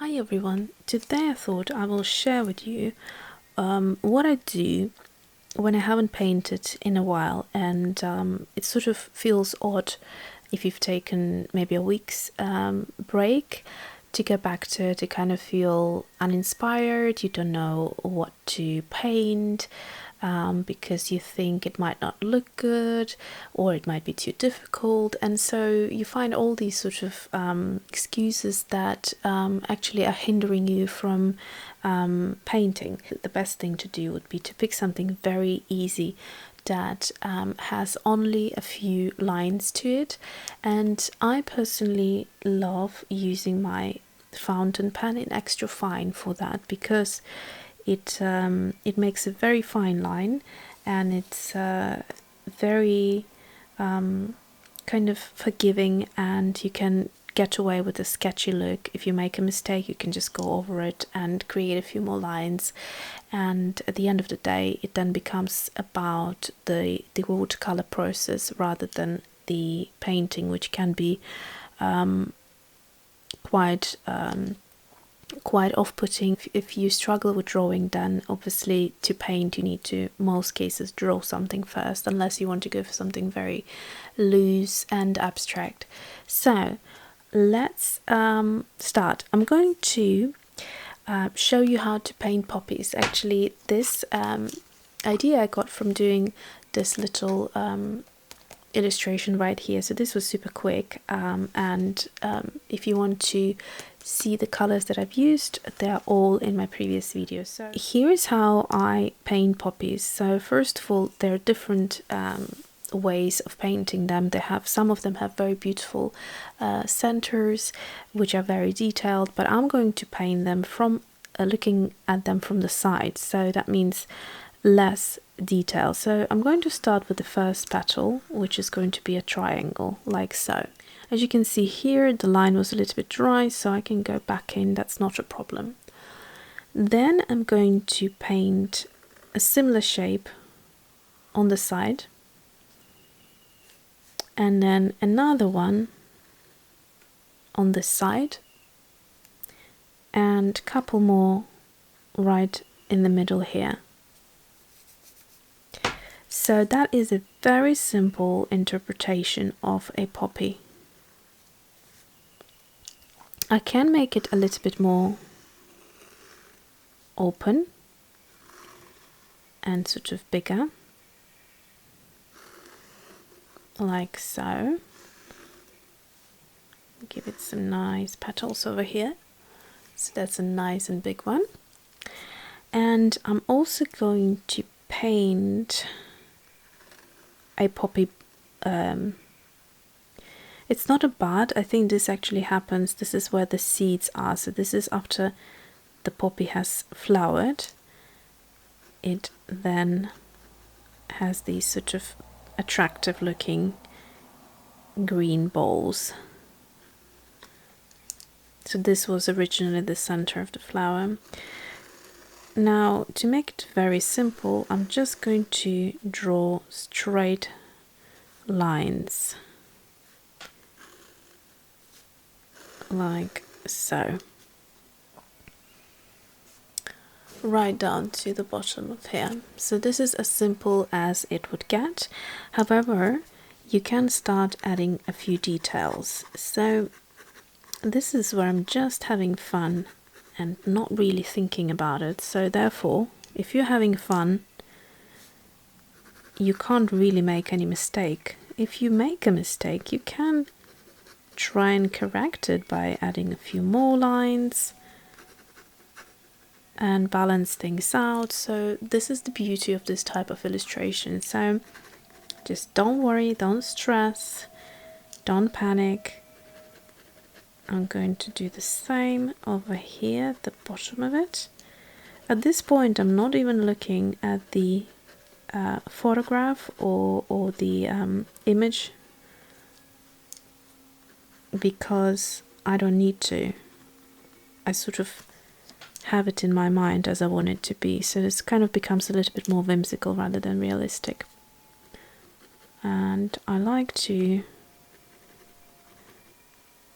Hi everyone, today I thought I will share with you what I do when I haven't painted in a while, and it sort of feels odd if you've taken maybe a week's break to get back to it. You kind of feel uninspired, you don't know what to paint, because you think it might not look good or it might be too difficult, and so you find all these sort of excuses that actually are hindering you from painting. The best thing to do would be to pick something very easy that has only a few lines to it, and I personally love using my fountain pen in extra fine for that, because it makes a very fine line, and it's very kind of forgiving, and you can get away with a sketchy look. If you make a mistake, you can just go over it and create a few more lines, and at the end of the day it then becomes about the watercolor process rather than the painting, which can be quite off-putting. If you struggle with drawing, then obviously to paint you need to, most cases, draw something first, unless you want to go for something very loose and abstract. So let's start. I'm going to show you how to paint poppies. Actually, this idea I got from doing this little illustration right here. So this was super quick, and if you want to see the colors that I've used, they're all in my previous video. So here is how I paint poppies. So first of all, there are different ways of painting them. Some of them have very beautiful centers which are very detailed, but I'm going to paint them from looking at them from the side, so that means less detail. So I'm going to start with the first petal, which is going to be a triangle, like so. As you can see here, the line was a little bit dry, so I can go back in, that's not a problem. Then I'm going to paint a similar shape on the side, and then another one on this side, and a couple more right in the middle here. So that is a very simple interpretation of a poppy. I can make it a little bit more open and sort of bigger, like so. Give it some nice petals over here. So that's a nice and big one. And I'm also going to paint a poppy. It's not a bud. I think this actually happens. This is where the seeds are. So this is after the poppy has flowered. It then has these sort of attractive looking green balls. So this was originally the center of the flower. Now, to make it very simple, I'm just going to draw straight lines, like so, right down to the bottom of here. So this is as simple as it would get. However, you can start adding a few details. So this is where I'm just having fun and not really thinking about it. So therefore, if you're having fun, you can't really make any mistake. If you make a mistake, you can try and correct it by adding a few more lines and balance things out. So this is the beauty of this type of illustration. So just don't worry, don't stress, don't panic. I'm going to do the same over here at the bottom of it. At this point, I'm not even looking at the photograph or the image, because I don't need to. I sort of have it in my mind as I want it to be, so this kind of becomes a little bit more whimsical rather than realistic. And I like to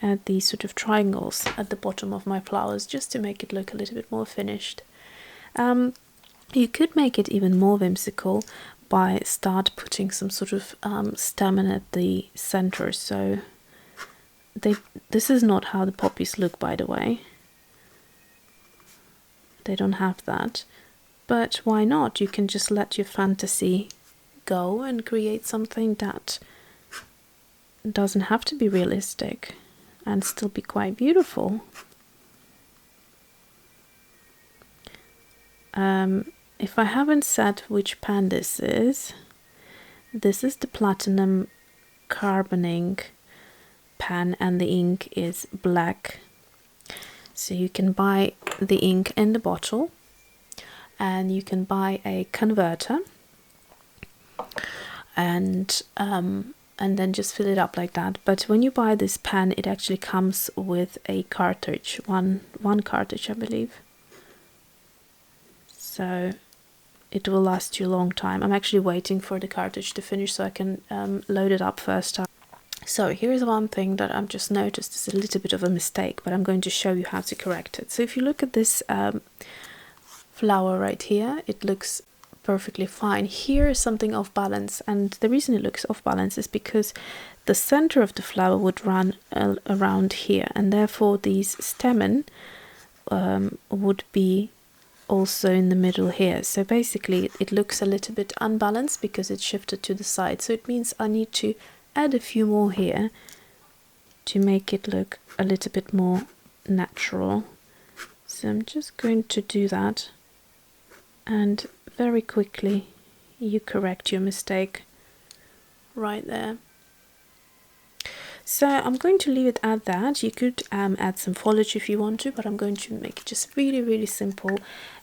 add these sort of triangles at the bottom of my flowers just to make it look a little bit more finished. You could make it even more whimsical by start putting some sort of stem at the center. So this is not how the poppies look, by the way. They don't have that. But why not? You can just let your fantasy go and create something that doesn't have to be realistic and still be quite beautiful. If I haven't said which pen this is the platinum carbon ink pen, and the ink is black. So you can buy the ink in the bottle, and you can buy a converter and then just fill it up like that. But when you buy this pen, it actually comes with a cartridge, one cartridge, I believe. So it will last you a long time. I'm actually waiting for the cartridge to finish so I can load it up first. So here's one thing that I've just noticed is a little bit of a mistake, but I'm going to show you how to correct it. So if you look at this flower right here, it looks perfectly fine. Here is something off balance, and the reason it looks off balance is because the center of the flower would run around here, and therefore these stamen would be also in the middle here. So basically it looks a little bit unbalanced because it's shifted to the side. So it means I need to add a few more here to make it look a little bit more natural. So I'm just going to do that, and very quickly you correct your mistake right there. So I'm going to leave it at that. You could add some foliage if you want to, but I'm going to make it just really, really simple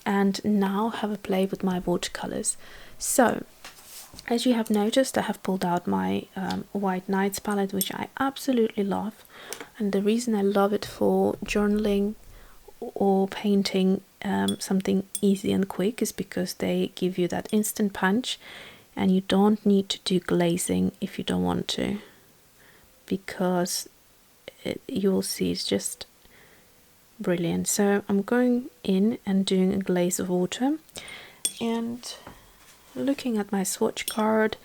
and now have a play with my watercolors. So as you have noticed, I have pulled out my White Nights palette, which I absolutely love. And the reason I love it for journaling or painting something easy and quick is because they give you that instant punch, and you don't need to do glazing if you don't want to, because you will see it's just brilliant. So I'm going in and doing a glaze of water, and looking at my swatch card,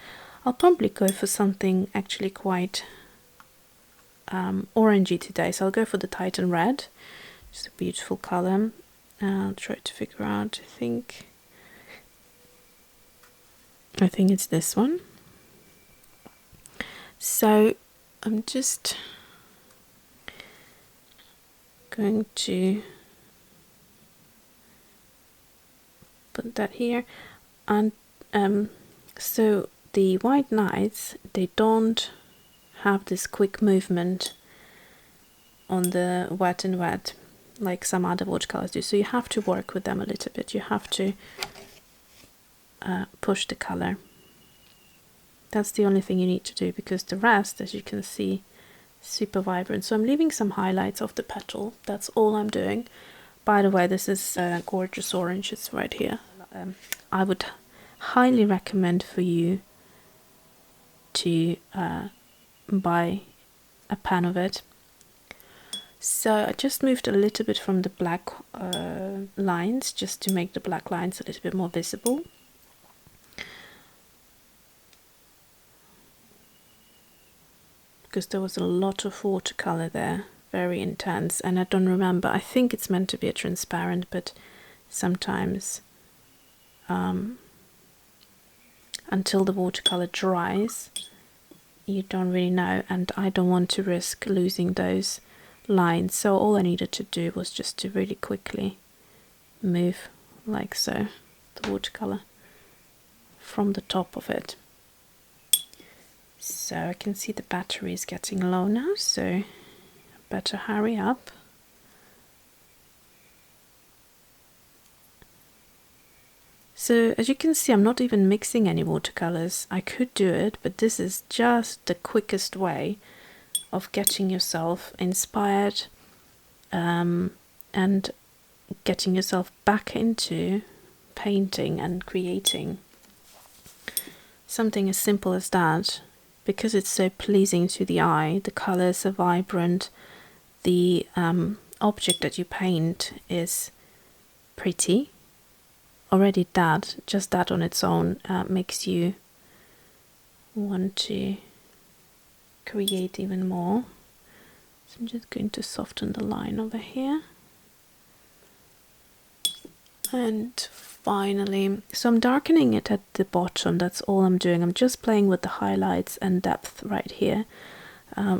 I'll probably go for something actually quite orangey today. So I'll go for the Titan Red. Just a beautiful color. I'll try to figure out, I think it's this one. So I'm just going to put that here. And so the White Nights, they don't have this quick movement on the wet and wet like some other watercolors do, so you have to work with them a little bit. You have to push the color. That's the only thing you need to do, because the rest, as you can see, super vibrant. So I'm leaving some highlights of the petal. That's all I'm doing. By the way, this is gorgeous orange. It's right here. I would highly recommend for you to buy a pan of it. So I just moved a little bit from the black lines, just to make the black lines a little bit more visible. Because there was a lot of watercolor there, very intense, and I don't remember, I think it's meant to be a transparent, but sometimes until the watercolor dries, you don't really know, and I don't want to risk losing those lines. So all I needed to do was just to really quickly move like so the watercolor from the top of it. So I can see the battery is getting low now, so I better hurry up. So as you can see, I'm not even mixing any watercolors. I could do it, but this is just the quickest way of getting yourself inspired and getting yourself back into painting and creating. Something as simple as that, because it's so pleasing to the eye, the colors are vibrant, the object that you paint is pretty, already just that on its own makes you want to create even more. So I'm just going to soften the line over here. And finally, so I'm darkening it at the bottom, that's all I'm doing. I'm just playing with the highlights and depth right here,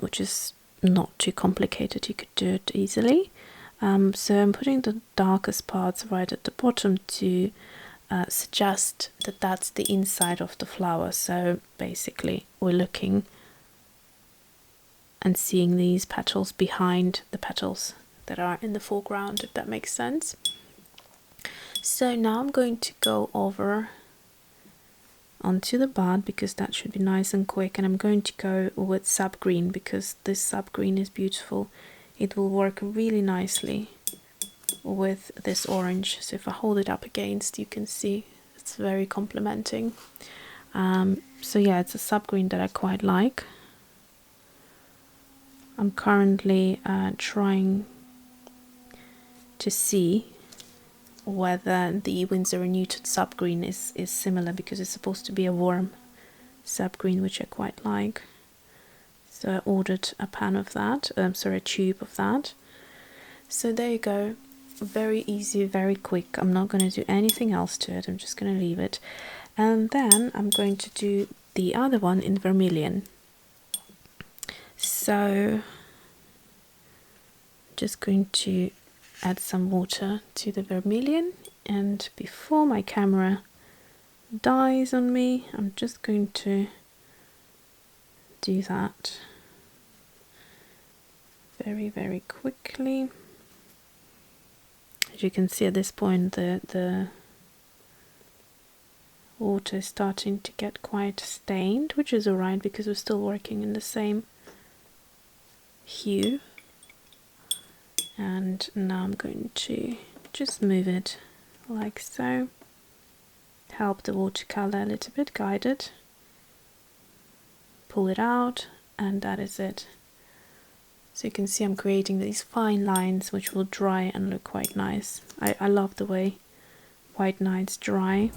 which is not too complicated, you could do it easily. So I'm putting the darkest parts right at the bottom to suggest that that's the inside of the flower. So basically we're looking and seeing these petals behind the petals that are in the foreground, if that makes sense. So now I'm going to go over onto the bud because that should be nice and quick, and I'm going to go with sap green because this sap green is beautiful. It will work really nicely with this orange. So if I hold it up against, you can see it's very complementing. So yeah, it's a sap green that I quite like. I'm currently trying to see whether the Winsor & Newton sap green is similar, because it's supposed to be a warm sap green, which I quite like. So I ordered a pan of that, sorry, a tube of that. So there you go, very easy, very quick. I'm not going to do anything else to it, I'm just going to leave it. And then I'm going to do the other one in vermilion. So just going to add some water to the vermilion, and before my camera dies on me, I'm just going to do that very, very quickly. As you can see at this point, the water is starting to get quite stained, which is alright because we're still working in the same hue. And now I'm going to just move it like so, help the watercolor a little bit, guide it, pull it out, and that is it. So you can see I'm creating these fine lines which will dry and look quite nice. I love the way white nights dry.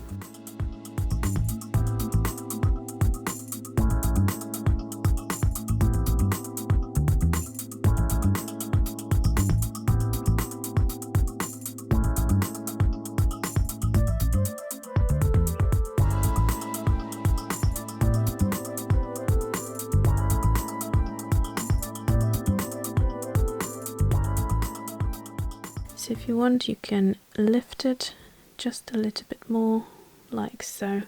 So if you want, you can lift it just a little bit more, like so.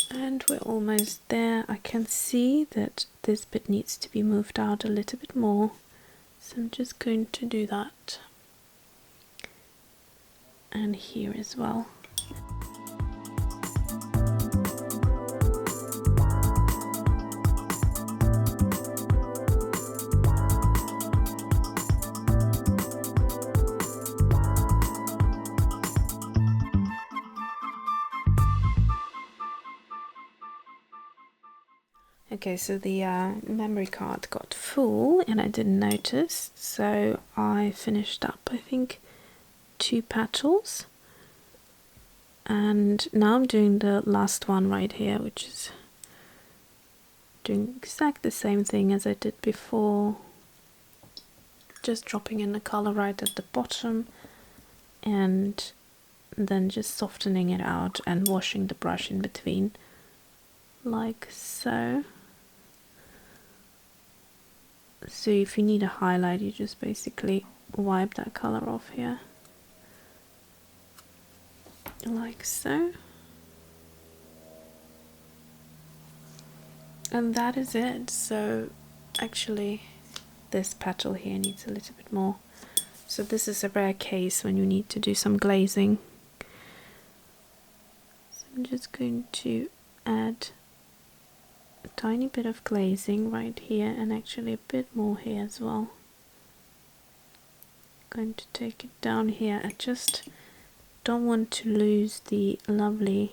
And we're almost there. I can see that this bit needs to be moved out a little bit more, so I'm just going to do that. And here as well. Okay, so the memory card got full and I didn't notice, so I finished up, I think, 2 petals. And now I'm doing the last one right here, which is doing exactly the same thing as I did before. Just dropping in the color right at the bottom and then just softening it out and washing the brush in between, like so. So if you need a highlight, you just basically wipe that color off here, like so. And that is it. So actually this petal here needs a little bit more. So this is a rare case when you need to do some glazing. So I'm just going to add a tiny bit of glazing right here, and actually a bit more here as well. Going to take it down here. I just don't want to lose the lovely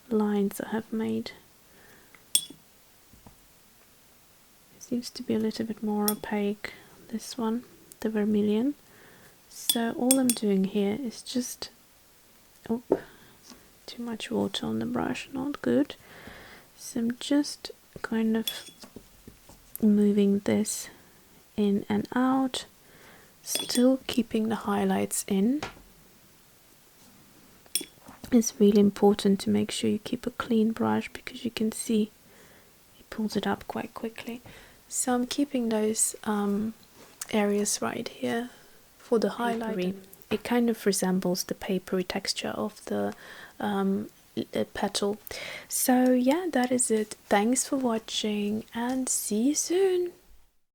lines I have made. It seems to be a little bit more opaque this one, the vermilion. So all I'm doing here is just, oh, too much water on the brush, not good. So I'm just kind of moving this in and out, still keeping the highlights in. It's really important to make sure you keep a clean brush, because you can see it pulls it up quite quickly. So I'm keeping those areas right here for the highlight. It kind of resembles the papery texture of the petal. So yeah, that is it. Thanks for watching and see you soon.